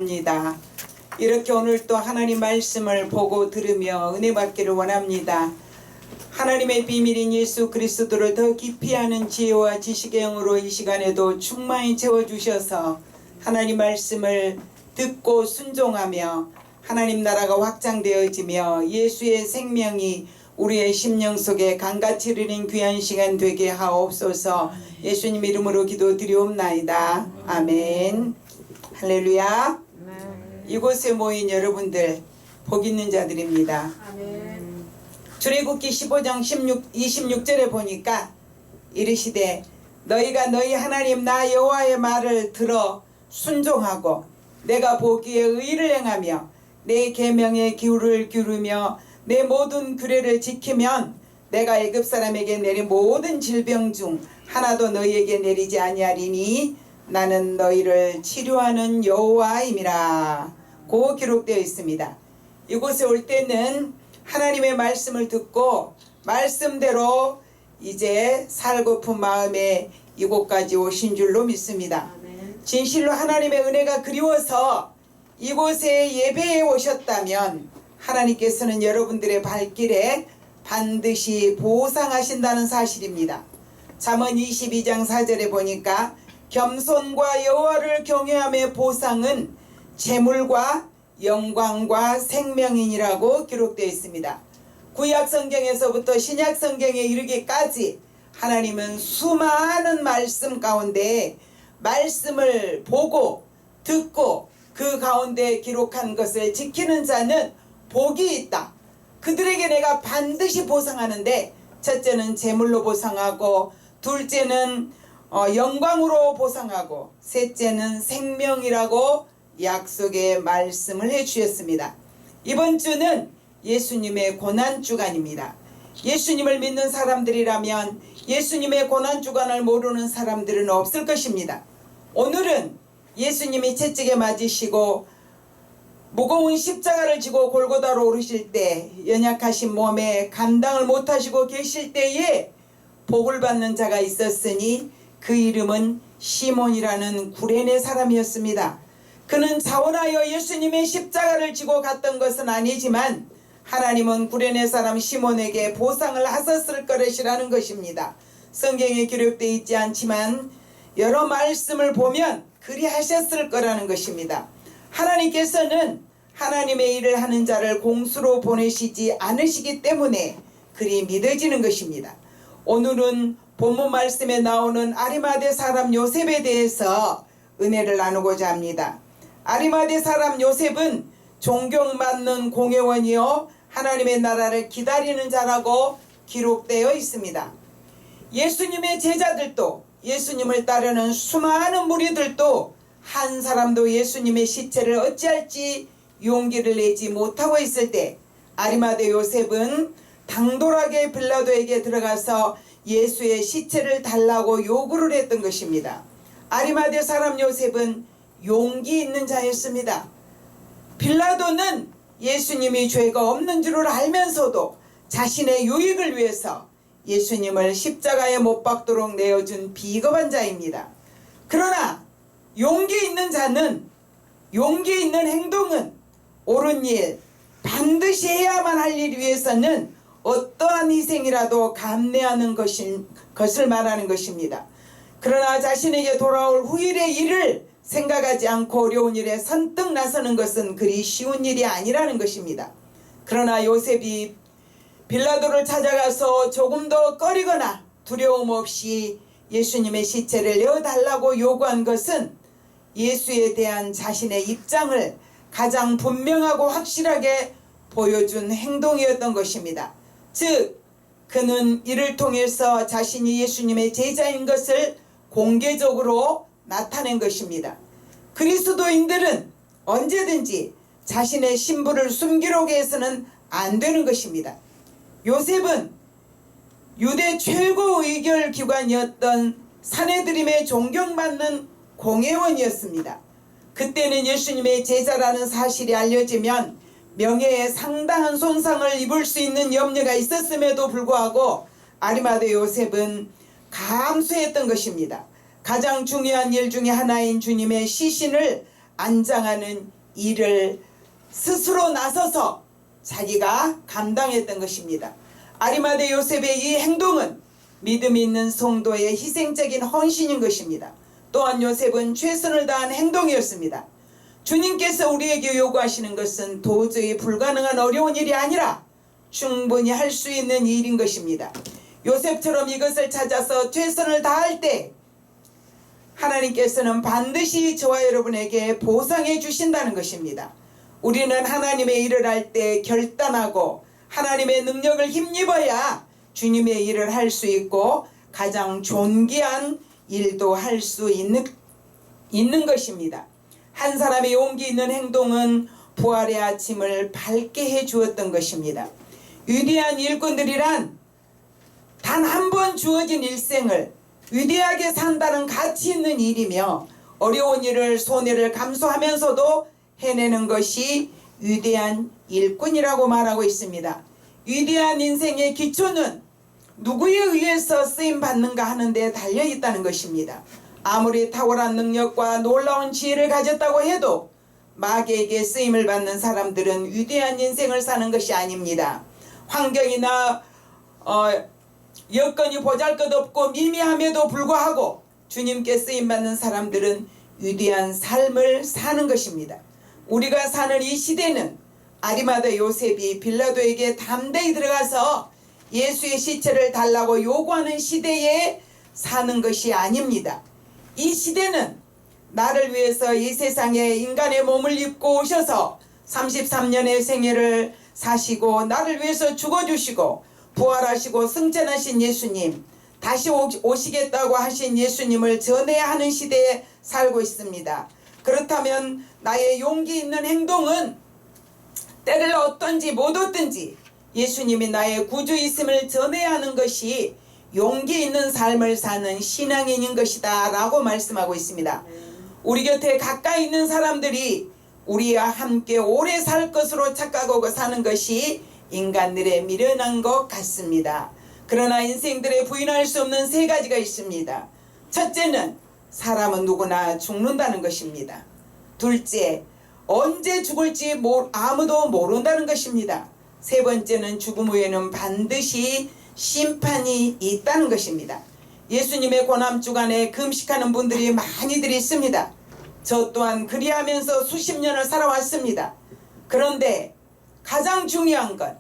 입니다. 이렇게 오늘 또 하나님 말씀을 보고 들으며 은혜 받기를 원합니다. 하나님의 비밀인 예수 그리스도를 더 깊이 아는 지혜와 지식의 영으로 이 시간에도 충만히 채워주셔서 하나님 말씀을 듣고 순종하며 하나님 나라가 확장되어지며 예수의 생명이 우리의 심령 속에 강같이 흐르는 귀한 시간 되게 하옵소서. 예수님 이름으로 기도드리옵나이다. 아멘. 할렐루야. 이곳에 모인 여러분들 복 있는 자들입니다. 아멘. 출애굽기 15장 26절에 보니까 이르시되 너희가 너희 하나님 나 여호와의 말을 들어 순종하고 내가 보기에 의를 행하며 내 계명에 귀를 기울이며 내 모든 규례를 지키면 내가 애굽 사람에게 내린 모든 질병 중 하나도 너희에게 내리지 아니하리니 나는 너희를 치료하는 여호와임이라 고 기록되어 있습니다. 이곳에 올 때는 하나님의 말씀을 듣고 말씀대로 이제 살고픈 마음에 이곳까지 오신 줄로 믿습니다. 진실로 하나님의 은혜가 그리워서 이곳에 예배에 오셨다면 하나님께서는 여러분들의 발길에 반드시 보상하신다는 사실입니다. 잠언 22장 4절에 보니까 겸손과 여호와를 경외함의 보상은 재물과 영광과 생명이니라고 기록되어 있습니다. 구약 성경에서부터 신약 성경에 이르기까지 하나님은 수많은 말씀 가운데 말씀을 보고 듣고 그 가운데 기록한 것을 지키는 자는 복이 있다. 그들에게 내가 반드시 보상하는데 첫째는 재물로 보상하고 둘째는 영광으로 보상하고 셋째는 생명이라고 약속의 말씀을 해주셨습니다. 이번 주는 예수님의 고난주간입니다. 예수님을 믿는 사람들이라면 예수님의 고난주간을 모르는 사람들은 없을 것입니다. 오늘은 예수님이 채찍에 맞으시고 무거운 십자가를 지고 골고다로 오르실 때 연약하신 몸에 감당을 못하시고 계실 때에 복을 받는 자가 있었으니 그 이름은 시몬이라는 구레네 사람이었습니다. 그는 자원하여 예수님의 십자가를 지고 갔던 것은 아니지만 하나님은 구레네 사람 시몬에게 보상을 하셨을 것이라는 것입니다. 성경에 기록되어 있지 않지만 여러 말씀을 보면 그리 하셨을 거라는 것입니다. 하나님께서는 하나님의 일을 하는 자를 공수로 보내시지 않으시기 때문에 그리 믿어지는 것입니다. 오늘은 본문 말씀에 나오는 아리마대 사람 요셉에 대해서 은혜를 나누고자 합니다. 아리마대 사람 요셉은 존경받는 공회원이요 하나님의 나라를 기다리는 자라고 기록되어 있습니다. 예수님의 제자들도 예수님을 따르는 수많은 무리들도 한 사람도 예수님의 시체를 어찌할지 용기를 내지 못하고 있을 때 아리마대 요셉은 당돌하게 빌라도에게 들어가서 예수의 시체를 달라고 요구를 했던 것입니다. 아리마대 사람 요셉은 용기 있는 자였습니다. 빌라도는 예수님이 죄가 없는 줄을 알면서도 자신의 유익을 위해서 예수님을 십자가에 못 박도록 내어준 비겁한 자입니다. 그러나 용기 있는 자는 용기 있는 행동은 옳은 일 반드시 해야만 할 일 위해서는 어떠한 희생이라도 감내하는 것을 말하는 것입니다. 그러나 자신에게 돌아올 후일의 일을 생각하지 않고 어려운 일에 선뜻 나서는 것은 그리 쉬운 일이 아니라는 것입니다. 그러나 요셉이 빌라도를 찾아가서 조금 더 꺼리거나 두려움 없이 예수님의 시체를 내어달라고 요구한 것은 예수에 대한 자신의 입장을 가장 분명하고 확실하게 보여준 행동이었던 것입니다. 즉 그는 이를 통해서 자신이 예수님의 제자인 것을 공개적으로 나타낸 것입니다. 그리스도인들은 언제든지 자신의 신분을 숨기려고 해서는 안 되는 것입니다. 요셉은 유대 최고 의결기관이었던 산헤드림의 존경받는 공회원이었습니다. 그때는 예수님의 제자라는 사실이 알려지면 명예에 상당한 손상을 입을 수 있는 염려가 있었음에도 불구하고 아리마대 요셉은 감수했던 것입니다. 가장 중요한 일 중에 하나인 주님의 시신을 안장하는 일을 스스로 나서서 자기가 감당했던 것입니다. 아리마대 요셉의 이 행동은 믿음 있는 성도의 희생적인 헌신인 것입니다. 또한 요셉은 최선을 다한 행동이었습니다. 주님께서 우리에게 요구하시는 것은 도저히 불가능한 어려운 일이 아니라 충분히 할 수 있는 일인 것입니다. 요셉처럼 이것을 찾아서 최선을 다할 때 하나님께서는 반드시 저와 여러분에게 보상해 주신다는 것입니다. 우리는 하나님의 일을 할 때 결단하고 하나님의 능력을 힘입어야 주님의 일을 할 수 있고 가장 존귀한 일도 할 수 있는 것입니다. 한 사람의 용기 있는 행동은 부활의 아침을 밝게 해 주었던 것입니다. 위대한 일꾼들이란 단 한 번 주어진 일생을 위대하게 산다는 가치 있는 일이며 어려운 일을 손해를 감수하면서도 해내는 것이 위대한 일꾼이라고 말하고 있습니다. 위대한 인생의 기초는 누구에 의해서 쓰임받는가 하는 데 달려있다는 것입니다. 아무리 탁월한 능력과 놀라운 지혜를 가졌다고 해도 마귀에게 쓰임을 받는 사람들은 위대한 인생을 사는 것이 아닙니다. 환경이나 여건이 보잘것없고 미미함에도 불구하고 주님께 쓰임받는 사람들은 위대한 삶을 사는 것입니다. 우리가 사는 이 시대는 아리마대 요셉이 빌라도에게 담대히 들어가서 예수의 시체를 달라고 요구하는 시대에 사는 것이 아닙니다. 이 시대는 나를 위해서 이 세상에 인간의 몸을 입고 오셔서 33년의 생애를 사시고 나를 위해서 죽어주시고 부활하시고 승천하신 예수님, 다시 오시겠다고 하신 예수님을 전해야 하는 시대에 살고 있습니다. 그렇다면 나의 용기 있는 행동은 때를 얻든지 못 얻든지 예수님이 나의 구주이심을 전해야 하는 것이 용기 있는 삶을 사는 신앙인인 것이다 라고 말씀하고 있습니다. 우리 곁에 가까이 있는 사람들이 우리와 함께 오래 살 것으로 착각하고 사는 것이 인간들의 미련한 것 같습니다. 그러나 인생들의 부인할 수 없는 세 가지가 있습니다. 첫째는 사람은 누구나 죽는다는 것입니다. 둘째, 언제 죽을지 아무도 모른다는 것입니다. 세 번째는 죽음 후에는 반드시 심판이 있다는 것입니다. 예수님의 고난 주간에 금식하는 분들이 많이들 있습니다. 저 또한 그리하면서 수십 년을 살아왔습니다. 그런데 가장 중요한 건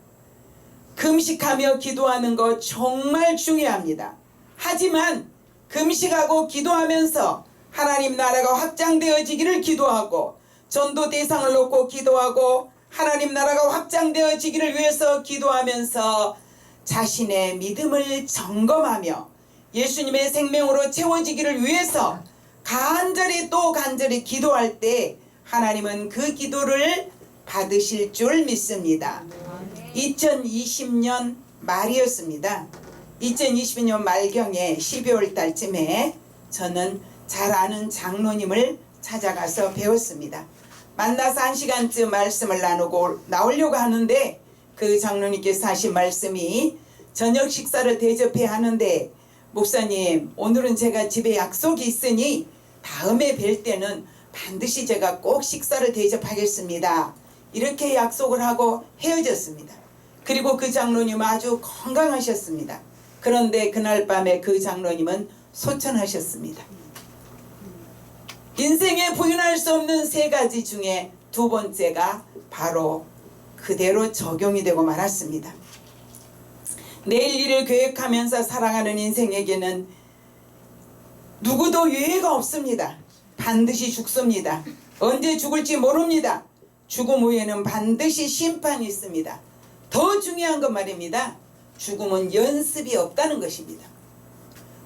금식하며 기도하는 것 정말 중요합니다. 하지만 금식하고 기도하면서 하나님 나라가 확장되어지기를 기도하고 전도 대상을 놓고 기도하고 하나님 나라가 확장되어지기를 위해서 기도하면서 자신의 믿음을 점검하며 예수님의 생명으로 채워지기를 위해서 간절히 또 간절히 기도할 때 하나님은 그 기도를 받으실 줄 믿습니다. 2020년 말이었습니다. 2020년 말경에 12월 달쯤에 저는 잘 아는 장로님을 찾아가서 배웠습니다. 만나서 1시간쯤 말씀을 나누고 나오려고 하는데 그 장로님께서 하신 말씀이 저녁 식사를 대접해야 하는데 목사님 오늘은 제가 집에 약속이 있으니 다음에 뵐 때는 반드시 제가 꼭 식사를 대접하겠습니다. 이렇게 약속을 하고 헤어졌습니다. 그리고 그 장로님은 아주 건강하셨습니다. 그런데 그날 밤에 그 장로님은 소천하셨습니다. 인생에 부인할 수 없는 세 가지 중에 두 번째가 바로 그대로 적용이 되고 말았습니다. 내일 일을 계획하면서 살아가는 인생에게는 누구도 유예가 없습니다. 반드시 죽습니다. 언제 죽을지 모릅니다. 죽음 후에는 반드시 심판이 있습니다. 더 중요한 건 말입니다. 죽음은 연습이 없다는 것입니다.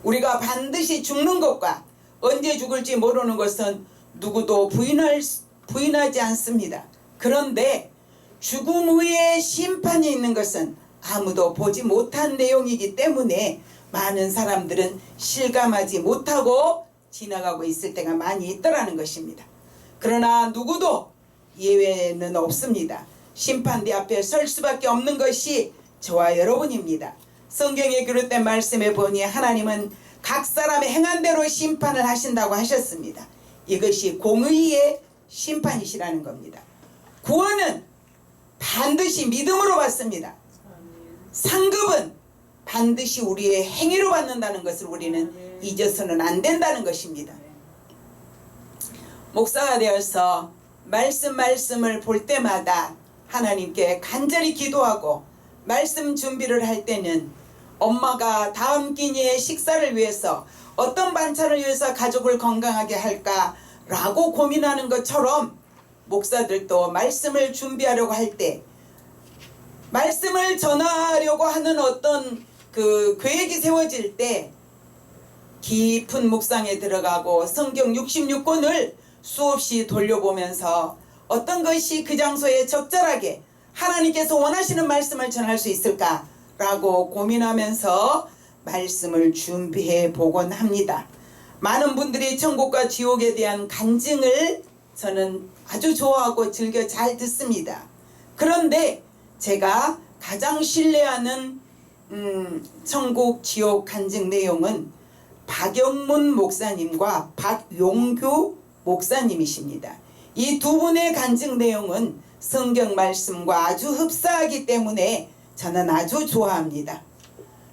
우리가 반드시 죽는 것과 언제 죽을지 모르는 것은 누구도 부인하지 않습니다. 그런데 죽음 후에 심판이 있는 것은 아무도 보지 못한 내용이기 때문에 많은 사람들은 실감하지 못하고 지나가고 있을 때가 많이 있더라는 것입니다. 그러나 누구도 예외는 없습니다. 심판대 앞에 설 수밖에 없는 것이 저와 여러분입니다. 성경에 기록된 말씀에 보니 하나님은 각 사람의 행한 대로 심판을 하신다고 하셨습니다. 이것이 공의의 심판이시라는 겁니다. 구원은 반드시 믿음으로 받습니다. 상급은 반드시 우리의 행위로 받는다는 것을 우리는 잊어서는 안 된다는 것입니다. 목사가 되어서 말씀을 볼 때마다 하나님께 간절히 기도하고 말씀 준비를 할 때는 엄마가 다음 끼니의 식사를 위해서 어떤 반찬을 위해서 가족을 건강하게 할까라고 고민하는 것처럼 목사들도 말씀을 준비하려고 할 때 말씀을 전하려고 하는 어떤 그 계획이 세워질 때 깊은 묵상에 들어가고 성경 66권을 수없이 돌려보면서 어떤 것이 그 장소에 적절하게 하나님께서 원하시는 말씀을 전할 수 있을까라고 고민하면서 말씀을 준비해 보곤 합니다. 많은 분들이 천국과 지옥에 대한 간증을 저는 아주 좋아하고 즐겨 잘 듣습니다. 그런데 제가 가장 신뢰하는 천국 지옥 간증 내용은 박영문 목사님과 박용규 목사님이십니다. 이 두 분의 간증 내용은 성경 말씀과 아주 흡사하기 때문에 저는 아주 좋아합니다.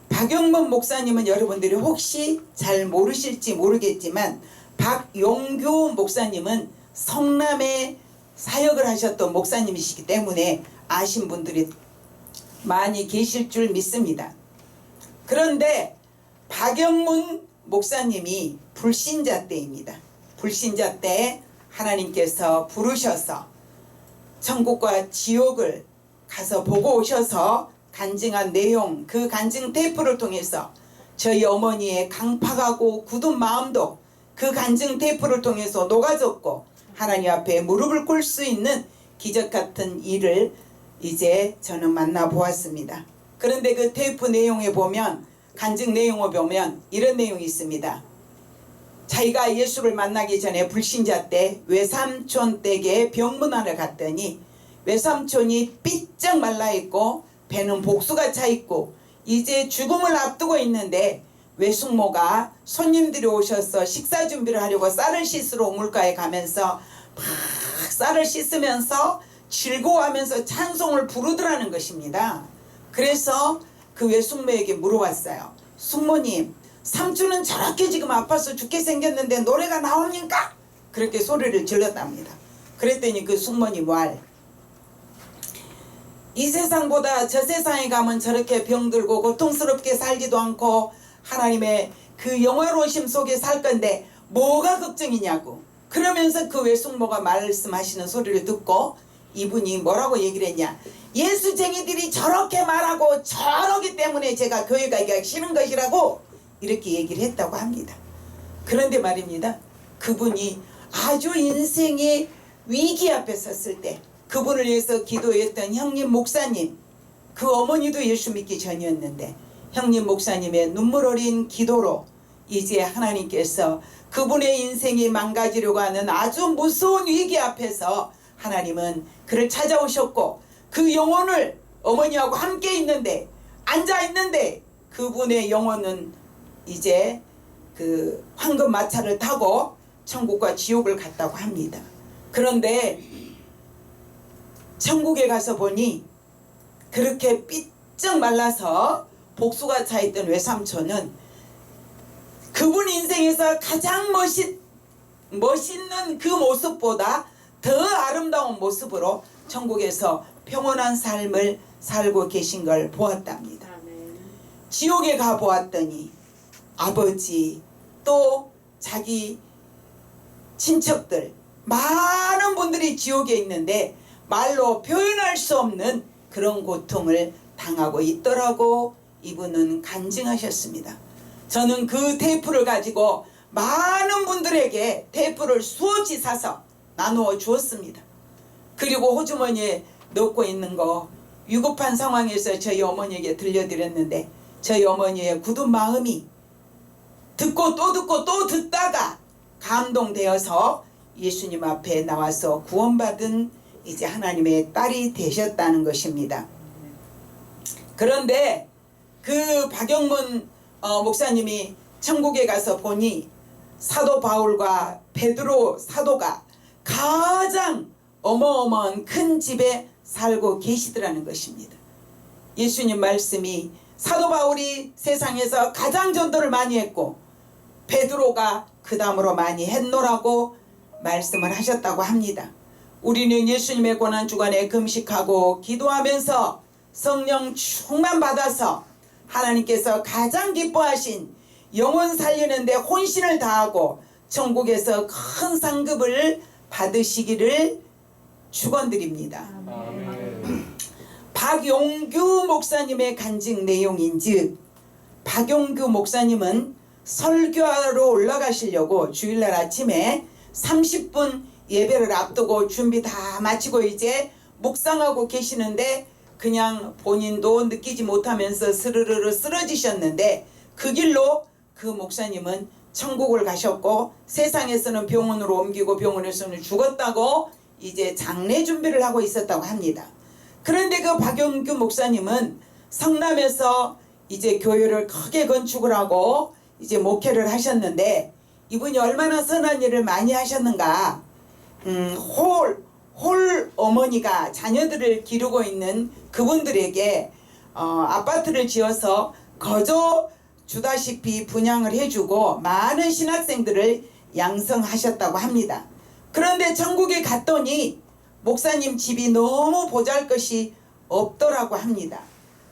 박영문 목사님은 여러분들이 혹시 잘 모르실지 모르겠지만 박용규 목사님은 성남에 사역을 하셨던 목사님이시기 때문에 아신 분들이 많이 계실 줄 믿습니다. 그런데 박영문 목사님이 불신자 때입니다. 불신자 때 하나님께서 부르셔서 천국과 지옥을 가서 보고 오셔서 간증한 내용, 그 간증 테이프를 통해서 저희 어머니의 강팍하고 굳은 마음도 그 간증 테이프를 통해서 녹아졌고 하나님 앞에 무릎을 꿇을 수 있는 기적 같은 일을 이제 저는 만나보았습니다. 그런데 그 테이프 내용에 보면, 간증 내용을 보면 이런 내용이 있습니다. 자기가 예수를 만나기 전에 불신자 때 외삼촌 댁에 병문안을 갔더니 외삼촌이 삐쩍 말라있고 배는 복수가 차있고 이제 죽음을 앞두고 있는데 외숙모가 손님들이 오셔서 식사 준비를 하려고 쌀을 씻으러 우물가에 가면서 막 쌀을 씻으면서 즐거워하면서 찬송을 부르더라는 것입니다. 그래서 그 외숙모에게 물어봤어요. 숙모님, 삼촌은 저렇게 지금 아파서 죽게 생겼는데 노래가 나옵니까? 그렇게 소리를 질렀답니다. 그랬더니 그 숙모님 이 세상보다 저 세상에 가면 저렇게 병들고 고통스럽게 살지도 않고 하나님의 그 영화로우심 속에 살 건데 뭐가 걱정이냐고. 그러면서 그 외숙모가 말씀하시는 소리를 듣고 이분이 뭐라고 얘기를 했냐. 예수쟁이들이 저렇게 말하고 저러기 때문에 제가 교회 가기가 싫은 것이라고 이렇게 얘기를 했다고 합니다. 그런데 말입니다. 그분이 아주 인생의 위기 앞에 섰을 때 그분을 위해서 기도했던 형님 목사님, 그 어머니도 예수 믿기 전이었는데 형님 목사님의 눈물 어린 기도로 이제 하나님께서 그분의 인생이 망가지려고 하는 아주 무서운 위기 앞에서 하나님은 그를 찾아오셨고 그 영혼을 어머니하고 함께 있는데 앉아있는데 그분의 영혼은 이제 그 황금 마차를 타고 천국과 지옥을 갔다고 합니다. 그런데 천국에 가서 보니 그렇게 삐쩍 말라서 복수가 차있던 외삼촌은 그분 인생에서 가장 멋있는 그 모습보다 더 아름다운 모습으로 천국에서 평온한 삶을 살고 계신 걸 보았답니다. 지옥에 가보았더니 아버지 또 자기 친척들 많은 분들이 지옥에 있는데 말로 표현할 수 없는 그런 고통을 당하고 있더라고 이분은 간증하셨습니다. 저는 그 테이프를 가지고 많은 분들에게 테이프를 수없이 사서 나누어 주었습니다. 그리고 호주머니에 넣고 있는 거 위급한 상황에서 저희 어머니에게 들려드렸는데 저희 어머니의 굳은 마음이 듣고 또 듣다가 감동되어서 예수님 앞에 나와서 구원받은 이제 하나님의 딸이 되셨다는 것입니다. 그런데 그 박영문 목사님이 천국에 가서 보니 사도 바울과 베드로 사도가 가장 어마어마한 큰 집에 살고 계시더라는 것입니다. 예수님 말씀이 사도 바울이 세상에서 가장 전도를 많이 했고 베드로가 그 다음으로 많이 했노라고 말씀을 하셨다고 합니다. 우리는 예수님의 고난주간에 금식하고 기도하면서 성령 충만 받아서 하나님께서 가장 기뻐하신 영혼 살리는 데 혼신을 다하고 천국에서 큰 상급을 받으시기를 축원드립니다. 박용규 목사님의 간증 내용인즉, 박용규 목사님은 설교하러 올라가시려고 주일날 아침에 30분 예배를 앞두고 준비 다 마치고 이제 묵상하고 계시는데 그냥 본인도 느끼지 못하면서 스르르르 쓰러지셨는데 그 길로 그 목사님은 천국을 가셨고 세상에서는 병원으로 옮기고 병원에서는 죽었다고 이제 장례 준비를 하고 있었다고 합니다. 그런데 그 박용규 목사님은 성남에서 이제 교회를 크게 건축을 하고 이제 목회를 하셨는데 이분이 얼마나 선한 일을 많이 하셨는가. 홀 어머니가 자녀들을 기르고 있는 그분들에게 아파트를 지어서 거저 주다시피 분양을 해주고 많은 신학생들을 양성하셨다고 합니다. 그런데 천국에 갔더니 목사님 집이 너무 보잘것이 없더라고 합니다.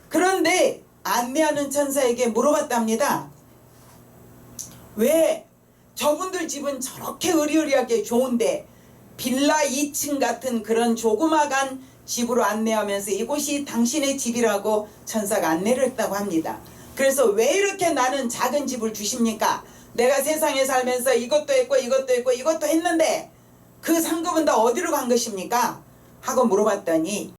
그런데 안내하는 천사에게 물어봤답니다. 왜 저분들 집은 저렇게 으리으리하게 좋은데 빌라 2층 같은 그런 조그마한 집으로 안내하면서 이곳이 당신의 집이라고 천사가 안내를 했다고 합니다. 그래서 왜 이렇게 나는 작은 집을 주십니까? 내가 세상에 살면서 이것도 했고 이것도 했고 이것도 했는데 그 상급은 다 어디로 간 것입니까? 하고 물어봤더니